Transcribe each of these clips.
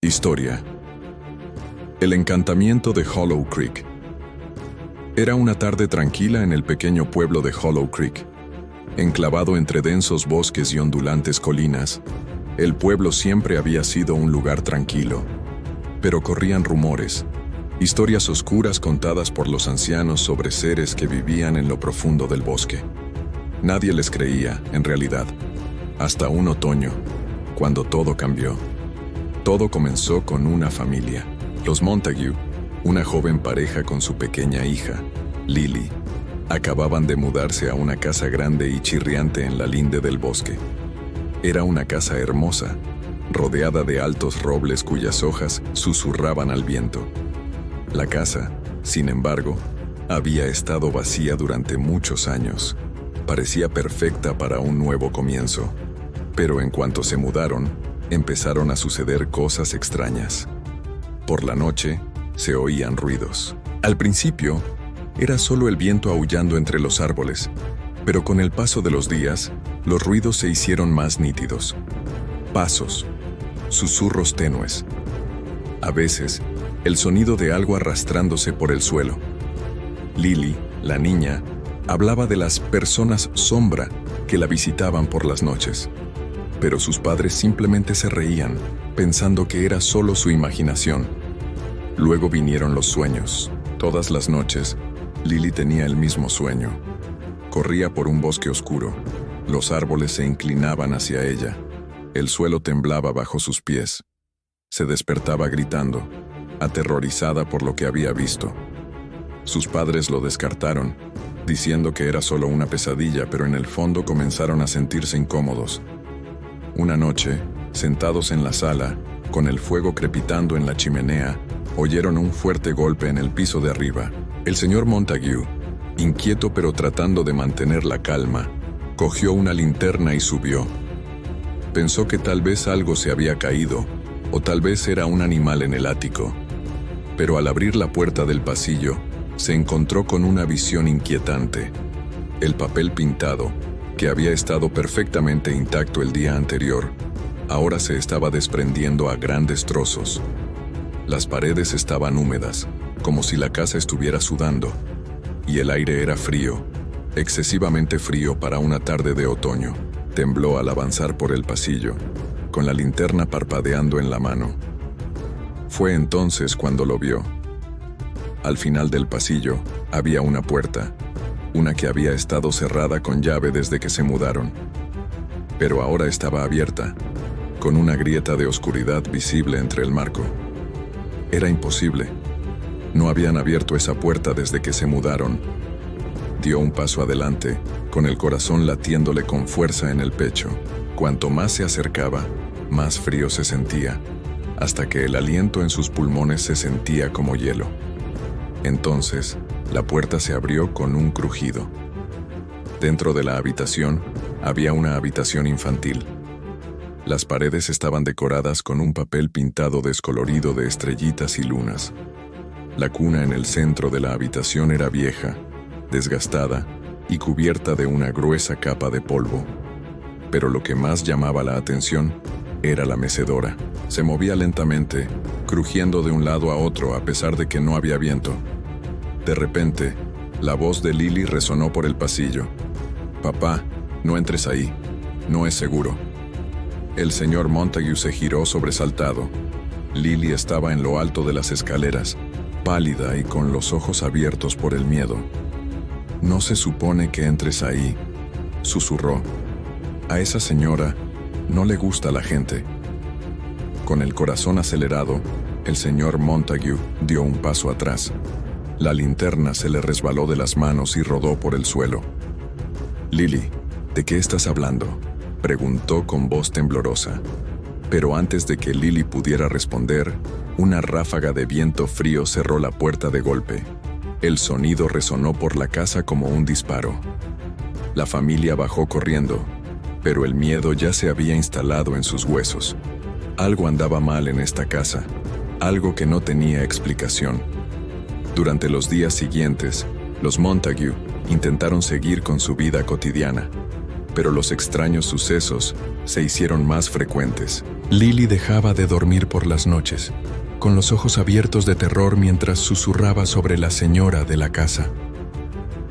Historia. El encantamiento de Hollow Creek. Era una tarde tranquila en el pequeño pueblo de Hollow Creek. Enclavado entre densos bosques y ondulantes colinas, el pueblo siempre había sido un lugar tranquilo. Pero corrían rumores, historias oscuras contadas por los ancianos sobre seres que vivían en lo profundo del bosque. Nadie les creía, en realidad, hasta un otoño, cuando todo cambió. Todo comenzó con una familia, los Montague, una joven pareja con su pequeña hija, Lily. Acababan de mudarse a una casa grande y chirriante en la linde del bosque. Era una casa hermosa, rodeada de altos robles cuyas hojas susurraban al viento. La casa, sin embargo, había estado vacía durante muchos años. Parecía perfecta para un nuevo comienzo, pero en cuanto se mudaron, empezaron a suceder cosas extrañas. Por la noche, se oían ruidos. Al principio, era solo el viento aullando entre los árboles, pero con el paso de los días, los ruidos se hicieron más nítidos. Pasos, susurros tenues. A veces, el sonido de algo arrastrándose por el suelo. Lily, la niña, hablaba de las personas sombra que la visitaban por las noches. Pero sus padres simplemente se reían, pensando que era solo su imaginación. Luego vinieron los sueños. Todas las noches, Lily tenía el mismo sueño. Corría por un bosque oscuro. Los árboles se inclinaban hacia ella. El suelo temblaba bajo sus pies. Se despertaba gritando, aterrorizada por lo que había visto. Sus padres lo descartaron, diciendo que era solo una pesadilla, pero en el fondo comenzaron a sentirse incómodos. Una noche, sentados en la sala, con el fuego crepitando en la chimenea, oyeron un fuerte golpe en el piso de arriba. El señor Montague, inquieto pero tratando de mantener la calma, cogió una linterna y subió. Pensó que tal vez algo se había caído, o tal vez era un animal en el ático. Pero al abrir la puerta del pasillo, se encontró con una visión inquietante. El papel pintado, que había estado perfectamente intacto el día anterior, ahora se estaba desprendiendo a grandes trozos. Las paredes estaban húmedas, como si la casa estuviera sudando, y el aire era frío, excesivamente frío para una tarde de otoño. Tembló al avanzar por el pasillo, con la linterna parpadeando en la mano. Fue entonces cuando lo vio. Al final del pasillo había una puerta, una que había estado cerrada con llave desde que se mudaron. Pero ahora estaba abierta, con una grieta de oscuridad visible entre el marco. Era imposible. No habían abierto esa puerta desde que se mudaron. Dio un paso adelante, con el corazón latiéndole con fuerza en el pecho. Cuanto más se acercaba, más frío se sentía, hasta que el aliento en sus pulmones se sentía como hielo. Entonces, la puerta se abrió con un crujido. Dentro de la habitación, había una habitación infantil. Las paredes estaban decoradas con un papel pintado descolorido de estrellitas y lunas. La cuna en el centro de la habitación era vieja, desgastada y cubierta de una gruesa capa de polvo. Pero lo que más llamaba la atención era la mecedora. Se movía lentamente, crujiendo de un lado a otro a pesar de que no había viento. De repente, la voz de Lily resonó por el pasillo. «Papá, no entres ahí. No es seguro». El señor Montague se giró sobresaltado. Lily estaba en lo alto de las escaleras, pálida y con los ojos abiertos por el miedo. «No se supone que entres ahí», susurró. «A esa señora no le gusta la gente». Con el corazón acelerado, el señor Montague dio un paso atrás. La linterna se le resbaló de las manos y rodó por el suelo. «Lily, ¿de qué estás hablando?», preguntó con voz temblorosa. Pero antes de que Lily pudiera responder, una ráfaga de viento frío cerró la puerta de golpe. El sonido resonó por la casa como un disparo. La familia bajó corriendo, pero el miedo ya se había instalado en sus huesos. Algo andaba mal en esta casa, algo que no tenía explicación. Durante los días siguientes, los Montague intentaron seguir con su vida cotidiana. pero los extraños sucesos se hicieron más frecuentes. Lily dejaba de dormir por las noches, con los ojos abiertos de terror mientras susurraba sobre la señora de la casa.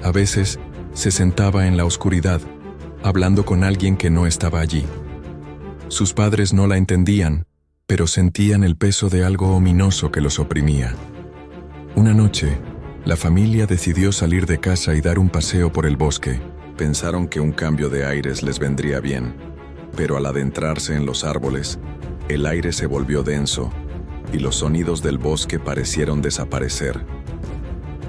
A veces se sentaba en la oscuridad, hablando con alguien que no estaba allí. Sus padres no la entendían, pero sentían el peso de algo ominoso que los oprimía. Una noche, la familia decidió salir de casa y dar un paseo por el bosque. Pensaron que un cambio de aires les vendría bien, pero al adentrarse en los árboles, el aire se volvió denso y los sonidos del bosque parecieron desaparecer.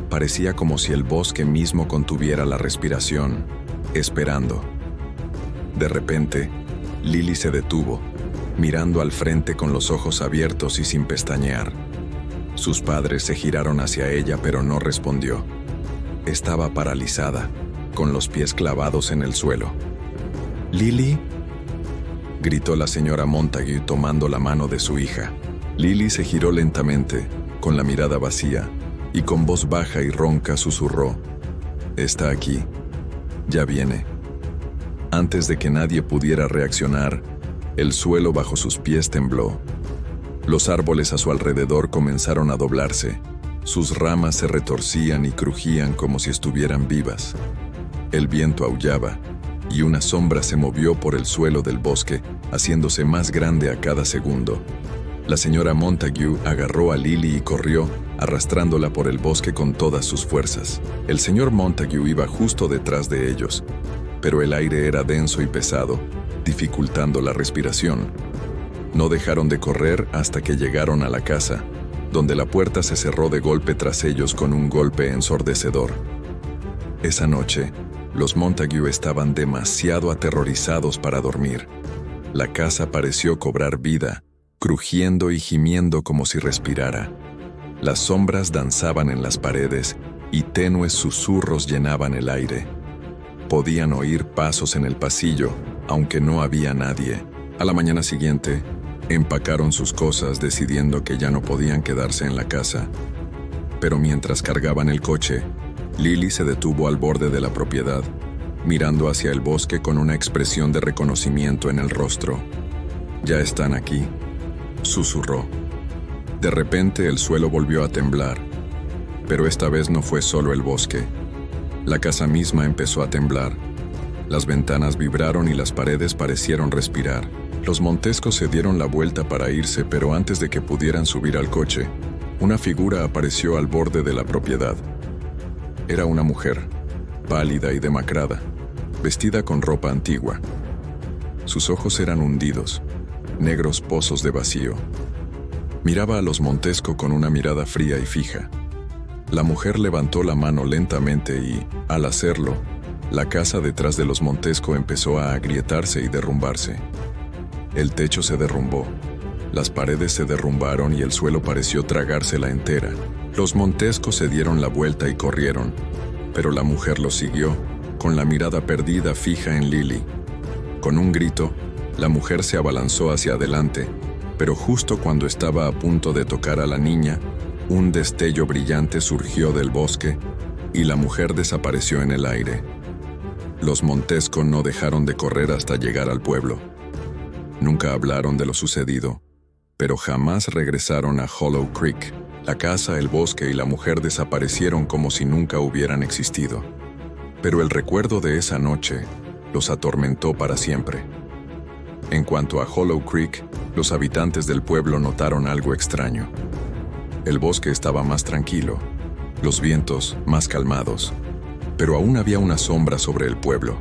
Parecía como si el bosque mismo contuviera la respiración, esperando. De repente, Lily se detuvo, mirando al frente con los ojos abiertos y sin pestañear. Sus padres se giraron hacia ella, pero no respondió. Estaba paralizada, con los pies clavados en el suelo. «¿Lily?», gritó la señora Montague tomando la mano de su hija. Lily se giró lentamente, con la mirada vacía, y con voz baja y ronca susurró: «Está aquí. Ya viene». Antes de que nadie pudiera reaccionar, el suelo bajo sus pies tembló. Los árboles a su alrededor comenzaron a doblarse. Sus ramas se retorcían y crujían como si estuvieran vivas. El viento aullaba, y una sombra se movió por el suelo del bosque, haciéndose más grande a cada segundo. La señora Montague agarró a Lily y corrió, arrastrándola por el bosque con todas sus fuerzas. El señor Montague iba justo detrás de ellos, pero el aire era denso y pesado, dificultando la respiración. No dejaron de correr hasta que llegaron a la casa, donde la puerta se cerró de golpe tras ellos con un golpe ensordecedor. Esa noche, los Montague estaban demasiado aterrorizados para dormir. La casa pareció cobrar vida, crujiendo y gimiendo como si respirara. Las sombras danzaban en las paredes y tenues susurros llenaban el aire. Podían oír pasos en el pasillo, aunque no había nadie. A la mañana siguiente, empacaron sus cosas decidiendo que ya no podían quedarse en la casa. Pero mientras cargaban el coche, Lily se detuvo al borde de la propiedad, mirando hacia el bosque con una expresión de reconocimiento en el rostro. «Ya están aquí», susurró. De repente el suelo volvió a temblar, pero esta vez no fue solo el bosque. La casa misma empezó a temblar. Las ventanas vibraron y las paredes parecieron respirar. Los Montescos se dieron la vuelta para irse, pero antes de que pudieran subir al coche, una figura apareció al borde de la propiedad. Era una mujer, pálida y demacrada, vestida con ropa antigua. Sus ojos eran hundidos, negros pozos de vacío. Miraba a los Montesco con una mirada fría y fija. La mujer levantó la mano lentamente y, al hacerlo, la casa detrás de los Montesco empezó a agrietarse y derrumbarse. El techo se derrumbó, las paredes se derrumbaron y el suelo pareció tragársela entera. Los Montesco se dieron la vuelta y corrieron, pero la mujer los siguió, con la mirada perdida fija en Lily. Con un grito, la mujer se abalanzó hacia adelante, pero justo cuando estaba a punto de tocar a la niña, un destello brillante surgió del bosque y la mujer desapareció en el aire. Los Montesco no dejaron de correr hasta llegar al pueblo. Nunca hablaron de lo sucedido, pero jamás regresaron a Hollow Creek. La casa, el bosque y la mujer desaparecieron como si nunca hubieran existido. Pero el recuerdo de esa noche los atormentó para siempre. En cuanto a Hollow Creek, los habitantes del pueblo notaron algo extraño. El bosque estaba más tranquilo, los vientos más calmados, pero aún había una sombra sobre el pueblo,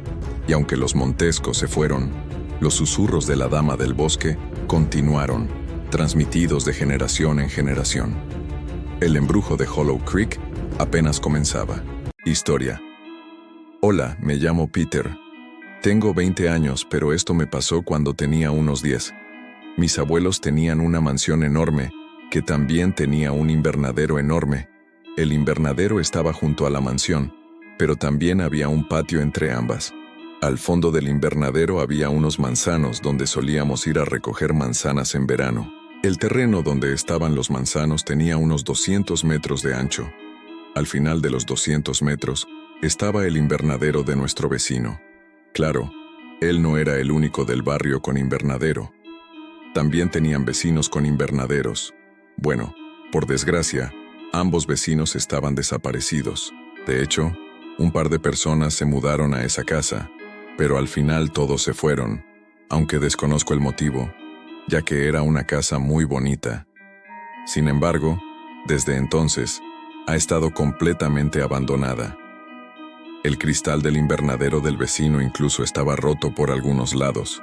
y aunque los Montesco se fueron, los susurros de la dama del bosque continuaron, transmitidos de generación en generación. El embrujo de Hollow Creek apenas comenzaba. Historia. Hola, me llamo Peter. Tengo 20 años, pero esto me pasó cuando tenía unos 10. Mis abuelos tenían una mansión enorme, que también tenía un invernadero enorme. El invernadero estaba junto a la mansión, pero también había un patio entre ambas. Al fondo del invernadero había unos manzanos donde solíamos ir a recoger manzanas en verano. El terreno donde estaban los manzanos tenía unos 200 metros de ancho. Al final de los 200 metros estaba el invernadero de nuestro vecino. Claro, Él no era el único del barrio con invernadero. También tenían vecinos con invernaderos. Bueno, por desgracia, ambos vecinos estaban desaparecidos. De hecho, un par de personas se mudaron a esa casa, pero al final todos se fueron, aunque desconozco el motivo, ya que era una casa muy bonita. Sin embargo, desde entonces, ha estado completamente abandonada. El cristal del invernadero del vecino incluso estaba roto por algunos lados.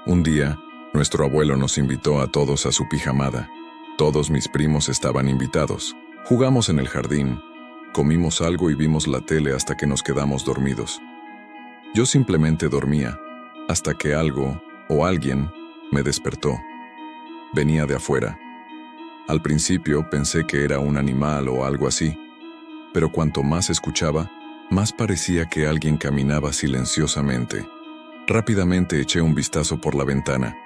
Un día, nuestro abuelo nos invitó a todos a su pijamada. Todos mis primos estaban invitados. Jugamos en el jardín, comimos algo y vimos la tele hasta que nos quedamos dormidos. Yo simplemente dormía, hasta que algo, o alguien, me despertó. Venía de afuera. Al principio pensé que era un animal o algo así, pero cuanto más escuchaba, más parecía que alguien caminaba silenciosamente. Rápidamente eché un vistazo por la ventana.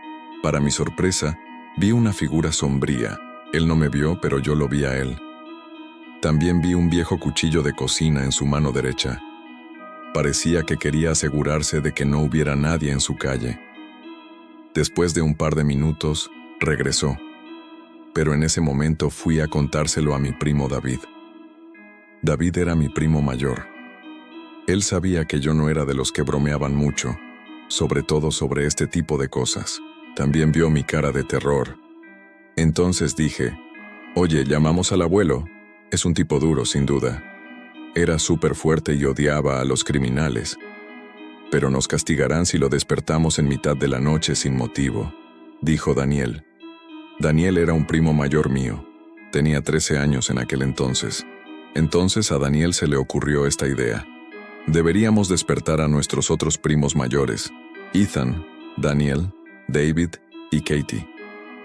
Para mi sorpresa, vi una figura sombría. Él no me vio, pero yo lo vi a él. También vi un viejo cuchillo de cocina en su mano derecha. Parecía que quería asegurarse de que no hubiera nadie en su calle. Después de un par de minutos, regresó. Pero en ese momento fui a contárselo a mi primo David. David era mi primo mayor. Él sabía que yo no era de los que bromeaban mucho, sobre todo sobre este tipo de cosas. También vio mi cara de terror. Entonces dije, «Oye, llamamos al abuelo. Es un tipo duro, sin duda. Era súper fuerte y odiaba a los criminales. Pero nos castigarán si lo despertamos en mitad de la noche sin motivo», dijo Daniel. Daniel era un primo mayor mío. Tenía 13 años en aquel entonces. Entonces a Daniel se le ocurrió esta idea. Deberíamos despertar a nuestros otros primos mayores, Ethan, Daniel, David y Katie.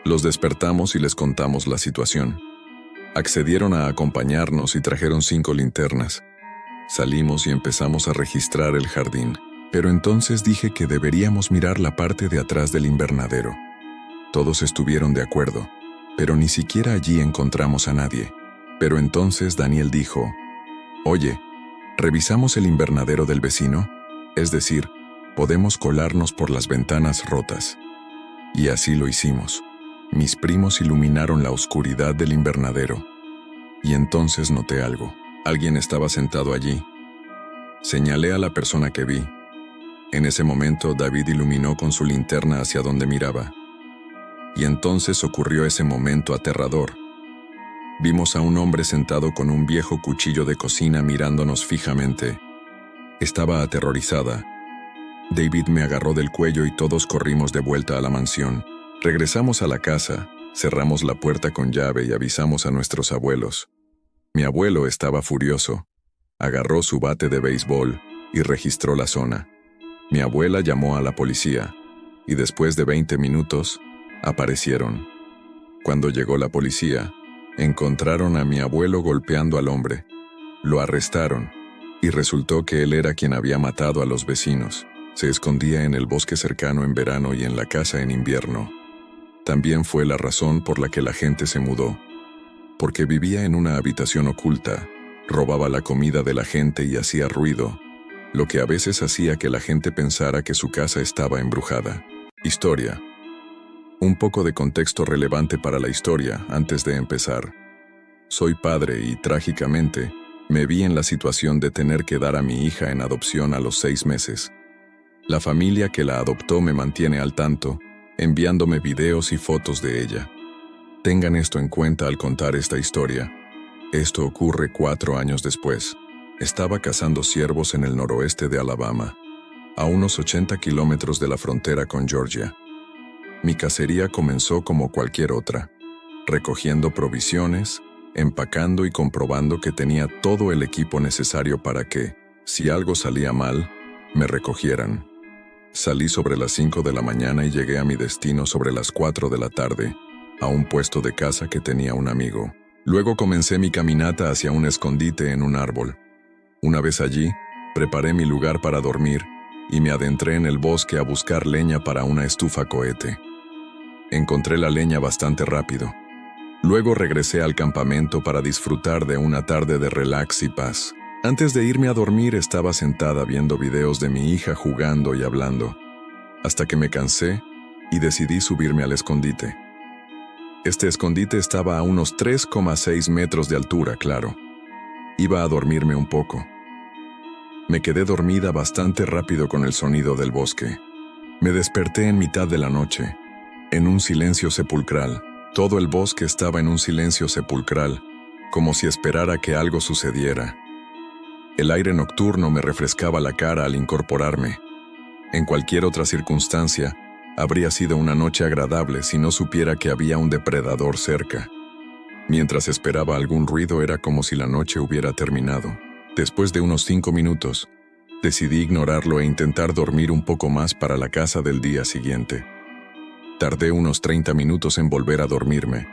Los despertamos y les contamos la situación. Accedieron a acompañarnos y trajeron 5 linternas. Salimos y empezamos a registrar el jardín, pero entonces dije que deberíamos mirar la parte de atrás del invernadero. Todos estuvieron de acuerdo, pero ni siquiera allí encontramos a nadie. Pero entonces Daniel dijo, «Oye, ¿revisamos el invernadero del vecino? Es decir, podemos colarnos por las ventanas rotas». Y así lo hicimos. Mis primos iluminaron la oscuridad del invernadero. Y entonces noté algo. Alguien estaba sentado allí. Señalé a la persona que vi. En ese momento David iluminó con su linterna hacia donde miraba. Y entonces ocurrió ese momento aterrador. Vimos a un hombre sentado con un viejo cuchillo de cocina mirándonos fijamente. Estaba aterrorizada. David me agarró del cuello y todos corrimos de vuelta a la mansión. Regresamos a la casa, cerramos la puerta con llave y avisamos a nuestros abuelos. Mi abuelo estaba furioso. Agarró su bate de béisbol y registró la zona. Mi abuela llamó a la policía y después de 20 minutos, aparecieron. Cuando llegó la policía, encontraron a mi abuelo golpeando al hombre. Lo arrestaron y resultó que él era quien había matado a los vecinos. Se escondía en el bosque cercano en verano y en la casa en invierno. También fue la razón por la que la gente se mudó. Porque vivía en una habitación oculta, robaba la comida de la gente y hacía ruido, lo que a veces hacía que la gente pensara que su casa estaba embrujada. Historia. Un poco de contexto relevante para la historia antes de empezar. Soy padre y, trágicamente, me vi en la situación de tener que dar a mi hija en adopción a los 6 meses. La familia que la adoptó me mantiene al tanto, enviándome videos y fotos de ella. Tengan esto en cuenta al contar esta historia. Esto ocurre 4 años después. Estaba cazando ciervos en el noroeste de Alabama, a unos 80 kilómetros de la frontera con Georgia. Mi cacería comenzó como cualquier otra, recogiendo provisiones, empacando y comprobando que tenía todo el equipo necesario para que, si algo salía mal, me recogieran. Salí sobre las 5 de la mañana y llegué a mi destino sobre las 4 de la tarde, a un puesto de caza que tenía un amigo. Luego comencé mi caminata hacia un escondite en un árbol. Una vez allí, preparé mi lugar para dormir y me adentré en el bosque a buscar leña para una estufa cohete. Encontré la leña bastante rápido. Luego regresé al campamento para disfrutar de una tarde de relax y paz. Antes de irme a dormir estaba sentada viendo videos de mi hija jugando y hablando. hasta que me cansé y decidí subirme al escondite. Este escondite estaba a unos 3,6 metros de altura, claro. Iba a dormirme un poco. Me quedé dormida bastante rápido con el sonido del bosque. Me desperté en mitad de la noche, en un silencio sepulcral. Todo el bosque estaba en un silencio sepulcral, como si esperara que algo sucediera. El aire nocturno me refrescaba la cara al incorporarme. En cualquier otra circunstancia, habría sido una noche agradable si no supiera que había un depredador cerca. Mientras esperaba algún ruido era como si la noche hubiera terminado. Después de unos 5 minutos, decidí ignorarlo e intentar dormir un poco más para la caza del día siguiente. Tardé unos 30 minutos en volver a dormirme,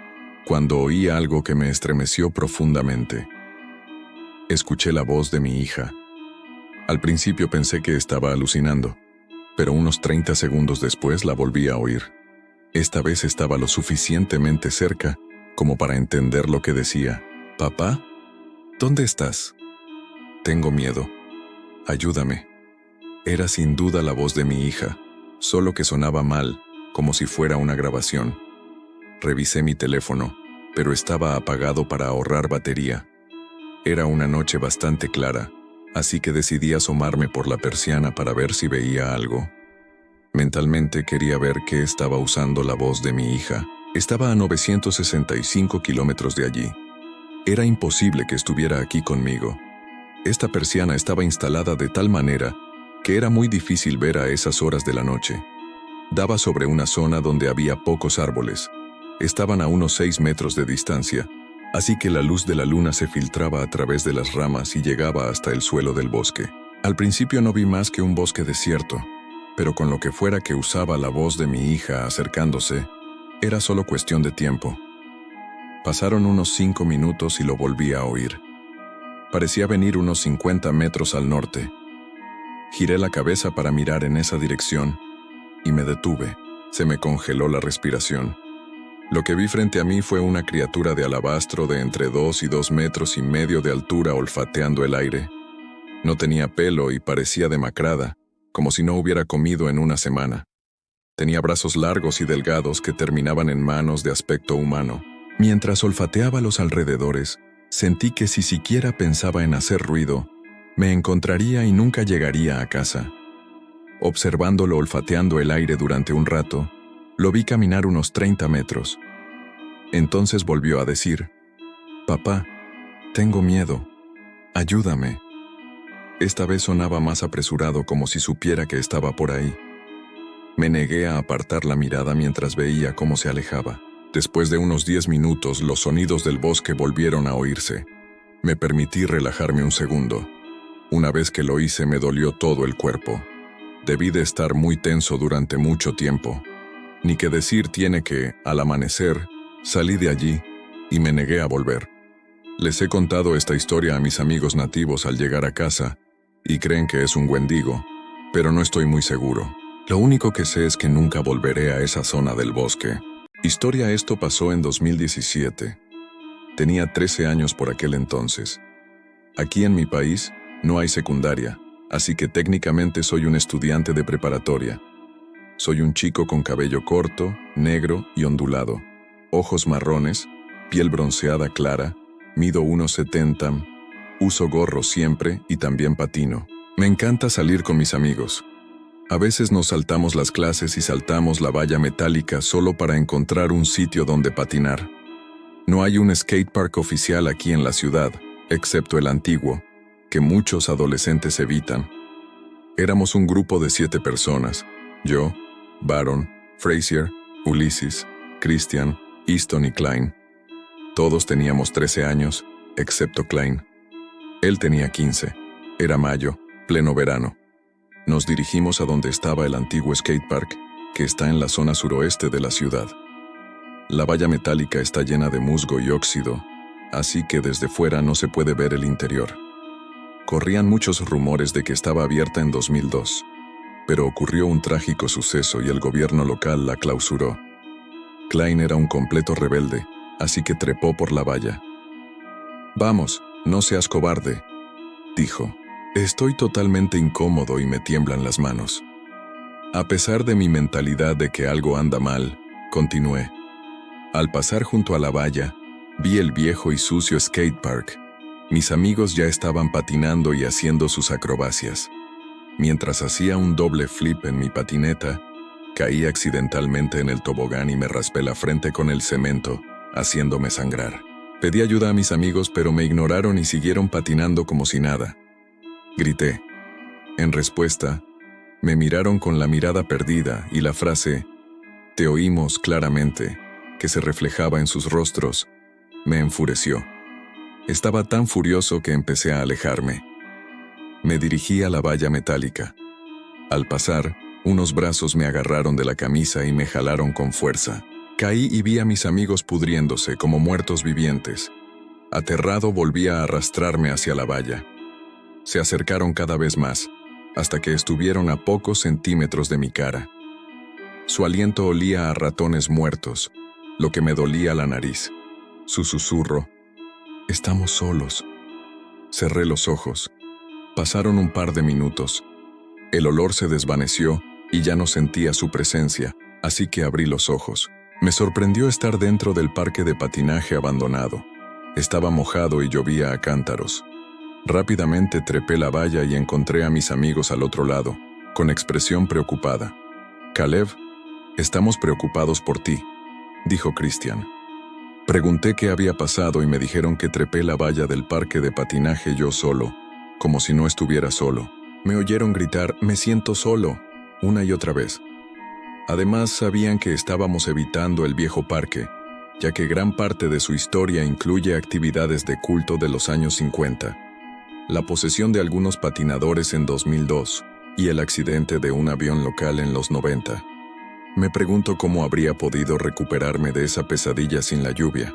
cuando oí algo que me estremeció profundamente. Escuché la voz de mi hija. Al principio pensé que estaba alucinando, pero unos 30 segundos después la volví a oír. Esta vez estaba lo suficientemente cerca como para entender lo que decía. «Papá, ¿dónde estás? Tengo miedo. Ayúdame». Era sin duda la voz de mi hija, solo que sonaba mal, como si fuera una grabación. Revisé mi teléfono, pero estaba apagado para ahorrar batería. Era una noche bastante clara, así que decidí asomarme por la persiana para ver si veía algo. Mentalmente quería ver qué estaba usando la voz de mi hija. Estaba a 965 kilómetros de allí. Era imposible que estuviera aquí conmigo. Esta persiana estaba instalada de tal manera que era muy difícil ver a esas horas de la noche. Daba sobre una zona donde había pocos árboles. Estaban a unos 6 metros de distancia, así que la luz de la luna se filtraba a través de las ramas y llegaba hasta el suelo del bosque. Al principio no vi más que un bosque desierto, pero con lo que fuera que usaba la voz de mi hija acercándose, era solo cuestión de tiempo. Pasaron unos 5 minutos y lo volví a oír. Parecía venir unos 50 metros al norte. Giré la cabeza para mirar en esa dirección y me detuve. Se me congeló la respiración. Lo que vi frente a mí fue una criatura de alabastro de entre 2 y 2,5 metros de altura olfateando el aire. No tenía pelo y parecía demacrada, como si no hubiera comido en una semana. Tenía brazos largos y delgados que terminaban en manos de aspecto humano. Mientras olfateaba los alrededores, sentí que si siquiera pensaba en hacer ruido, me encontraría y nunca llegaría a casa. Observándolo olfateando el aire durante un rato, lo vi caminar unos 30 metros. Entonces volvió a decir: «Papá, tengo miedo. Ayúdame». Esta vez sonaba más apresurado, como si supiera que estaba por ahí. Me negué a apartar la mirada mientras veía cómo se alejaba. Después de unos 10 minutos, los sonidos del bosque volvieron a oírse. Me permití relajarme un segundo. Una vez que lo hice, me dolió todo el cuerpo. Debí de estar muy tenso durante mucho tiempo. Ni que decir tiene que, al amanecer, salí de allí y me negué a volver. Les he contado esta historia a mis amigos nativos al llegar a casa y creen que es un wendigo, pero no estoy muy seguro. Lo único que sé es que nunca volveré a esa zona del bosque. Esto pasó en 2017. Tenía 13 años por aquel entonces. Aquí en mi país no hay secundaria, así que técnicamente soy un estudiante de preparatoria. Soy un chico con cabello corto, negro y ondulado, ojos marrones, piel bronceada clara, mido 1,70, uso gorro siempre y también patino. Me encanta salir con mis amigos. A veces nos saltamos las clases y saltamos la valla metálica solo para encontrar un sitio donde patinar. No hay un skatepark oficial aquí en la ciudad, excepto el antiguo, que muchos adolescentes evitan. Éramos un grupo de 7 personas: yo, Baron, Frazier, Ulises, Christian, Easton y Klein. Todos teníamos 13 años, excepto Klein. Él tenía 15. Era mayo, pleno verano. Nos dirigimos a donde estaba el antiguo skatepark, que está en la zona suroeste de la ciudad. La valla metálica está llena de musgo y óxido, así que desde fuera no se puede ver el interior. Corrían muchos rumores de que estaba abierta en 2002, pero ocurrió un trágico suceso y el gobierno local la clausuró. Klein era un completo rebelde, así que trepó por la valla. «Vamos, no seas cobarde», dijo. Estoy totalmente incómodo y me tiemblan las manos. A pesar de mi mentalidad de que algo anda mal, continué. Al pasar junto a la valla, vi el viejo y sucio skatepark. Mis amigos ya estaban patinando y haciendo sus acrobacias. Mientras hacía un doble flip en mi patineta, caí accidentalmente en el tobogán y me raspé la frente con el cemento, haciéndome sangrar. Pedí ayuda a mis amigos, pero me ignoraron y siguieron patinando como si nada. Grité. En respuesta, me miraron con la mirada perdida y la frase «Te oímos claramente», que se reflejaba en sus rostros, me enfureció. Estaba tan furioso que empecé a alejarme. Me dirigí a la valla metálica. Al pasar, unos brazos me agarraron de la camisa y me jalaron con fuerza. Caí y vi a mis amigos pudriéndose como muertos vivientes. Aterrado volví a arrastrarme hacia la valla. Se acercaron cada vez más, hasta que estuvieron a pocos centímetros de mi cara. Su aliento olía a ratones muertos, lo que me dolía la nariz. Su susurro: «Estamos solos». Cerré los ojos. Pasaron un par de minutos. El olor se desvaneció y ya no sentía su presencia, así que abrí los ojos. Me sorprendió estar dentro del parque de patinaje abandonado. Estaba mojado y llovía a cántaros. Rápidamente trepé la valla y encontré a mis amigos al otro lado, con expresión preocupada. «Caleb, estamos preocupados por ti», dijo Christian. Pregunté qué había pasado y me dijeron que trepé la valla del parque de patinaje yo solo, como si no estuviera solo. Me oyeron gritar «Me siento solo», una y otra vez. Además, sabían que estábamos evitando el viejo parque, ya que gran parte de su historia incluye actividades de culto de los años 50, la posesión de algunos patinadores en 2002 y el accidente de un avión local en los 90. Me pregunto cómo habría podido recuperarme de esa pesadilla sin la lluvia.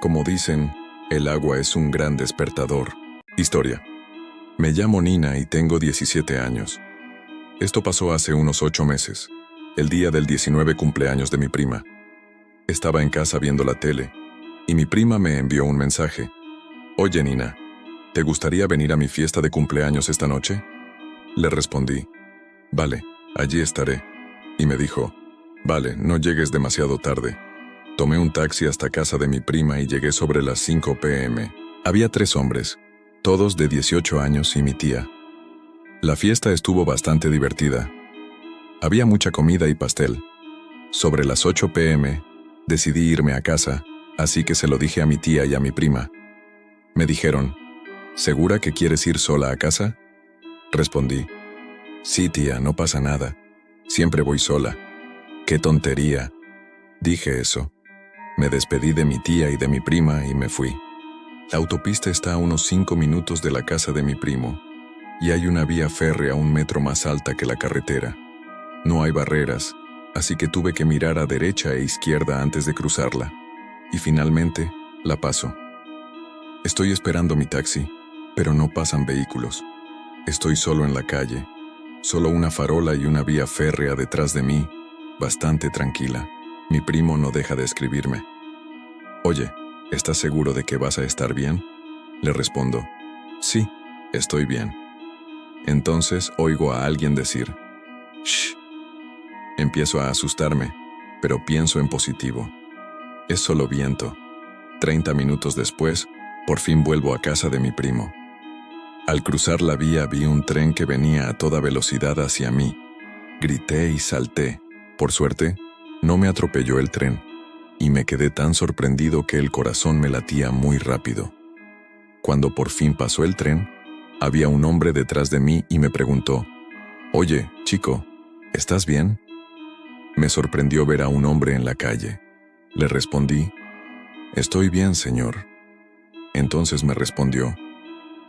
Como dicen, el agua es un gran despertador. Historia. Me llamo Nina y tengo 17 años. Esto pasó hace unos 8 meses, el día del 19 cumpleaños de mi prima. Estaba en casa viendo la tele, y mi prima me envió un mensaje. «Oye, Nina, ¿te gustaría venir a mi fiesta de cumpleaños esta noche?». Le respondí: «Vale, allí estaré». Y me dijo: «Vale, no llegues demasiado tarde». Tomé un taxi hasta casa de mi prima y llegué sobre las 5 p.m. Había 3 hombres, todos de 18 años y mi tía. La fiesta estuvo bastante divertida. Había mucha comida y pastel. Sobre las 8 p.m. decidí irme a casa, así que se lo dije a mi tía y a mi prima. Me dijeron: «¿Segura que quieres ir sola a casa?». Respondí: «Sí, tía, no pasa nada. Siempre voy sola». «¡Qué tontería!». Dije eso. Me despedí de mi tía y de mi prima y me fui. La autopista está a unos 5 minutos de la casa de mi primo, y hay una vía férrea 1 metro más alta que la carretera. No hay barreras, así que tuve que mirar a derecha e izquierda antes de cruzarla, y finalmente la paso. Estoy esperando mi taxi, pero no pasan vehículos. Estoy solo en la calle, solo una farola y una vía férrea detrás de mí, bastante tranquila. Mi primo no deja de escribirme. «Oye, ¿estás seguro de que vas a estar bien?». Le respondo: «Sí, estoy bien». Entonces oigo a alguien decir: «Shh». Empiezo a asustarme, pero pienso en positivo. Es solo viento. 30 minutos después, por fin vuelvo a casa de mi primo. Al cruzar la vía vi un tren que venía a toda velocidad hacia mí. Grité y salté. Por suerte, no me atropelló el tren, y me quedé tan sorprendido que el corazón me latía muy rápido. Cuando por fin pasó el tren, había un hombre detrás de mí y me preguntó: «Oye, chico, ¿estás bien?». Me sorprendió ver a un hombre en la calle. Le respondí: «Estoy bien, señor». Entonces me respondió: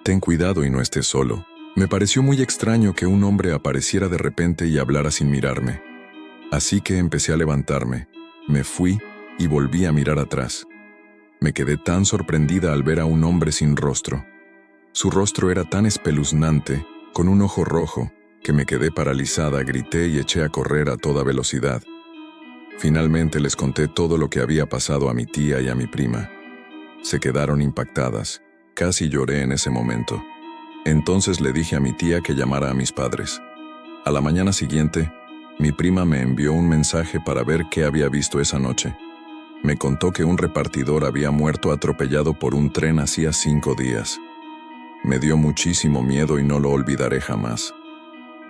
«Ten cuidado y no estés solo». Me pareció muy extraño que un hombre apareciera de repente y hablara sin mirarme. Así que empecé a levantarme, me fui y volví a mirar atrás. Me quedé tan sorprendida al ver a un hombre sin rostro. Su rostro era tan espeluznante, con un ojo rojo, que me quedé paralizada, grité y eché a correr a toda velocidad. Finalmente les conté todo lo que había pasado a mi tía y a mi prima. Se quedaron impactadas, casi lloré en ese momento. Entonces le dije a mi tía que llamara a mis padres. A la mañana siguiente, Mi prima me envió un mensaje para ver qué había visto esa noche. Me contó que un repartidor había muerto atropellado por un tren hacía 5 días. Me dio muchísimo miedo y no lo olvidaré jamás.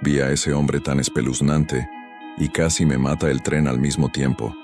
Vi a ese hombre tan espeluznante y casi me mata el tren al mismo tiempo.